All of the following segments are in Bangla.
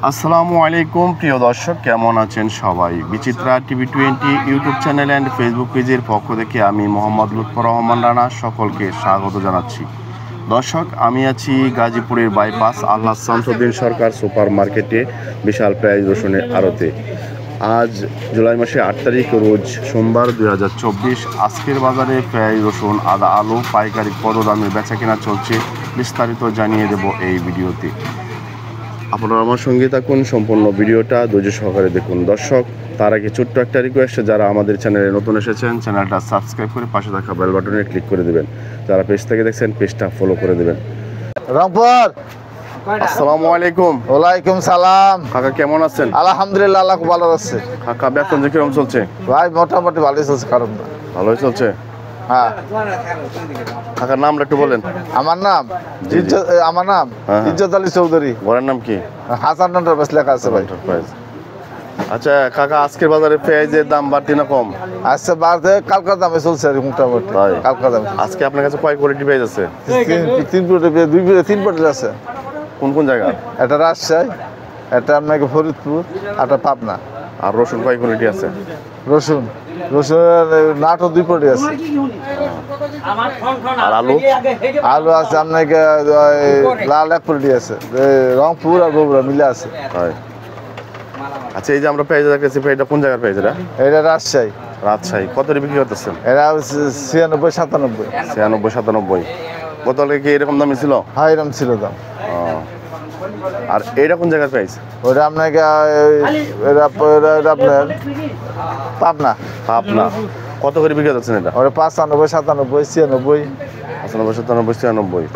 আসসালামু আলাইকুম প্রিয় দর্শক, কেমন আছেন সবাই? Bichitra TV 20 YouTube channel and Facebook পেজের পক্ষ থেকে আমি মোহাম্মদ লুৎফর রহমান রানা সকলকে স্বাগত জানাচ্ছি। দর্শক, আমি আছি গাজীপুরের বাইপাস আল্লাহ শামসুদ্দিন সরকার সুপার মার্কেটে বিশাল পেঁয়াজ রসুনের আড়তে। আজ জুলাই মাসে 8 তারিখ, রোজ সোমবার 2024। আজকের বাজারে পেঁয়াজ রসুন, আদা, আলু পাইকারি কত দামে বেচা কেনা চলছে বিস্তারিত জানিয়ে দেব এই ভিডিওতে। আপনারা আমার সঙ্গে থাকুন, সম্পূর্ণ ভিডিওটা ধৈর্য সহকারে দেখুন। দর্শক, তার আগে ছোট্ট একটা রিকোয়েস্ট, যারা আমাদের চ্যানেলে নতুন এসেছেন চ্যানেলটা সাবস্ক্রাইব করে পাশে থাকা বেল বাটনে ক্লিক করে দেবেন। যারা পেজ থেকে দেখছেন পেজটা ফলো করে দেবেন। রংপুর। আসসালামু আলাইকুম। ওয়ালাইকুম সালাম। কাকা কেমন আছেন? আলহামদুলিল্লাহ, আল্লাহ খুব ভালো আছে। কাকা বেতন যে কিরকম চলছে? ভাই মোটামুটি ভালোই চলছে, কারণ না। ভালোই চলছে। হ্যাঁ, কাকার নামটা একটু বলেন। আমার নাম আমার নাম ইজ্জত আলী চৌধুরী। ঘরের নাম কি? হাসান এন্টারপ্রাইজ লেখা আছে ভাই। আচ্ছা কাকা, আজকের বাজারে পেঁয়াজের দাম বাড়তি না কম? আচ্ছা, বাড়তে কালকার দামে চলছে আর মোটামুটি। কালকার দামে আজকে আপনার কাছে কয় কোয়ালিটি পেঁয়াজ আছে? তিন পটের আছে। কোন কোন জায়গা? এটা রাজশাহী, এটা আপনাকে ফরিদপুর, একটা পাবনা। আর রসুন কয় কোয়ালিটি আছে? রসুন নাটোর 2 পটি আছে। আর আলু? আলু আছে আপনাকে লাল 1 পটি আছে। রংপুর আর বগুড়া মিলে আছে। আচ্ছা, এই যে আমরা পেঁয়াজ দেখতেছি, এটা কোন জায়গার পেঁয়াজ? এটা রাজশাহী। রাজশাহী। কত বিক্রি করতেছেন? এটা 96-97। 96-97। গতকালকে কি এরকম দামই ছিল? হ্যাঁ, এরকম ছিল দাম। আর এইটা কোন জায়গার পেঁয়াজ? ওটা আপনাকে আপনার পাবনা। পাবনা। কত করে বিক্রি করতেছেন এটা? ওটা 95-97-96। 95-97-96।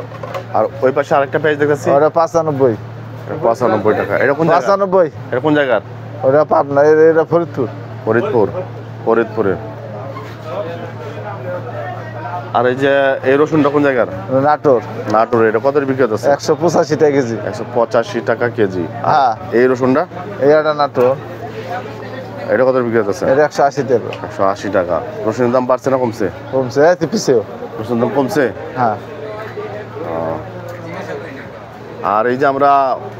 আর ওই পাশে আরেকটা পেঁয়াজ দেখতেছি, ওটা 95। 95 টাকা। এটা কোন জায়গা? 95। এটা কোন জায়গার? ওটা পাবনা, এটা ফরিদপুর। ফরিদপুরের। আর এই যে এই রসুনটা কোন জায়গার? নাটোর। এটা কত বিক্রি করতেছে? 185 টাকা কেজি। 185 টাকা কেজি। হ্যাঁ। এই রসুনটা? এটা নাটোর। এটা কত বিক্রি করতেছে? এটা 180 টাকা। 180 টাকা। রসুনের দাম বাড়ছে না কমছে? কমছে, পিছেও রসুনের দাম কমছে। হ্যাঁ। আর এই যে আমরা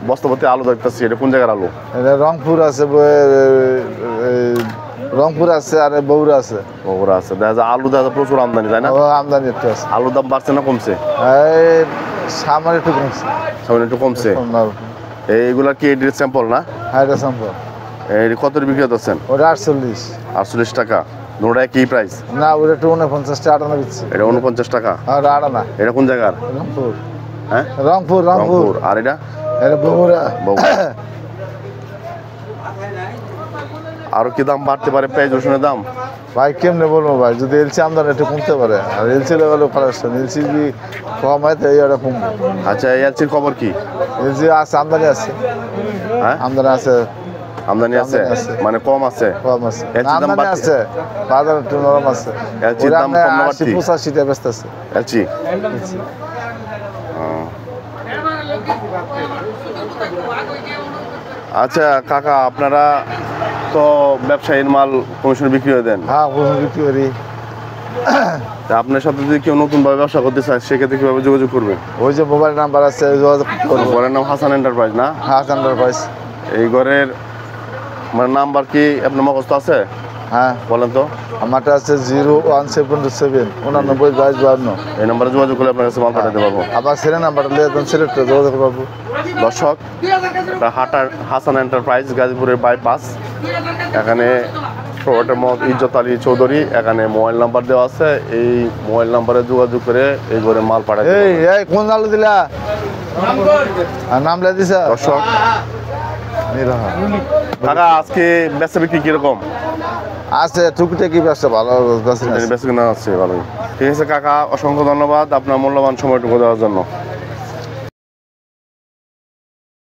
বস্তাপতি আলু দেখতেছি, এটা কোন জায়গার আলু? এটা রংপুর আছে, রংপুর আছে আর বগুড়া আছে। বগুড়া আছে। দেখা যায় আলু দেখা যায় প্রচুর আমদানি, তাই না? আমদানি একটু আছে। আলুর দাম বাড়ছে না কমছে? সামান্য একটু কমছে। সামান্য একটু কমছে। এইগুলা কি এডির স্যাম্পল না? হ্যাঁ, এটা স্যাম্পল। এই কত বিক্রি করতেছেন? ওটা 48। 48 টাকা। নোটা কি প্রাইস? না, ওটা একটু 49 টাকা আটানা দিচ্ছে। এটা 49 টাকা। আর আটানা। এটা কোন জায়গার? রংপুর। হ্যাঁ, রংপুর। আর এটা? এটা বগুড়া। আরো কি দাম বাড়তে পারে পেঁয়াজ রসুনের দাম? ভাই কেমনে বলবো ভাই, যদি এলসি আমদানি একটু কমতে পারে, আর এলসি লেভেলে কালেকশন, এলসি যদি কম হয় তো এইটা কমবে। আচ্ছা, এলসির খবর কি? এলসি আছে, আমদানি আছে। হ্যাঁ, আমদানি আছে। আমদানি আছে মানে কম আছে? কম আছে, এলসির দাম আমদানি আছে, বাজার একটু নরম আছে। এলসির দাম কম না বাড়তি? 85 টাকা ব্যস্ত আছে এলসি। আচ্ছা কাকা, আপনারা তো ব্যবসায়ীর মাল কমিশনে বিক্রি করে দেন? হ্যাঁ, বিক্রি করি। আপনার সাথে যদি কেউ নতুনভাবে ব্যবসা করতে চায় সেক্ষেত্রে কিভাবে যোগাযোগ করবে? ওই যে মোবাইল নাম্বার আছে, যোগাযোগ করবো। ঘরের নাম হাসান এন্টারপ্রাইজ না? হাসান এন্টারপ্রাইজ। এই ঘরের মানে নাম্বার কি আপনার মুখস্থ আছে? হ্যাঁ, বলেন তো। আমারটা আছে 01727 89 এই নাম্বারে যোগাযোগ করলে আপনার কাছে মাল পাঠাতে পারবো। আবার ছেলে নাম্বারটা নিয়ে সিলেক্টে যোগাযোগ করবো। দর্শক, হাসান এন্টারপ্রাইজ গাজীপুরের বাইপাস। এখানে প্রোভাইডার মোহাম্মদ ইজ্জত আলী চৌধুরী। এখানে মোবাইল নাম্বার দেওয়া আছে, এই মোবাইল নাম্বারে যোগাযোগ করে এই ঘরে মাল পাঠাতে। এই কোন আলু দিলা? নাম লে দিছা? দর্শক, কাকা আজকে বেচা বিক্রি কিরকম আছে? টুকিটাকি ব্যবসা ভালো, বেচা কিনা আছে ভালোই। ঠিক আছে কাকা, অসংখ্য ধন্যবাদ আপনার মূল্যবান সময়টুকু দেওয়ার জন্য।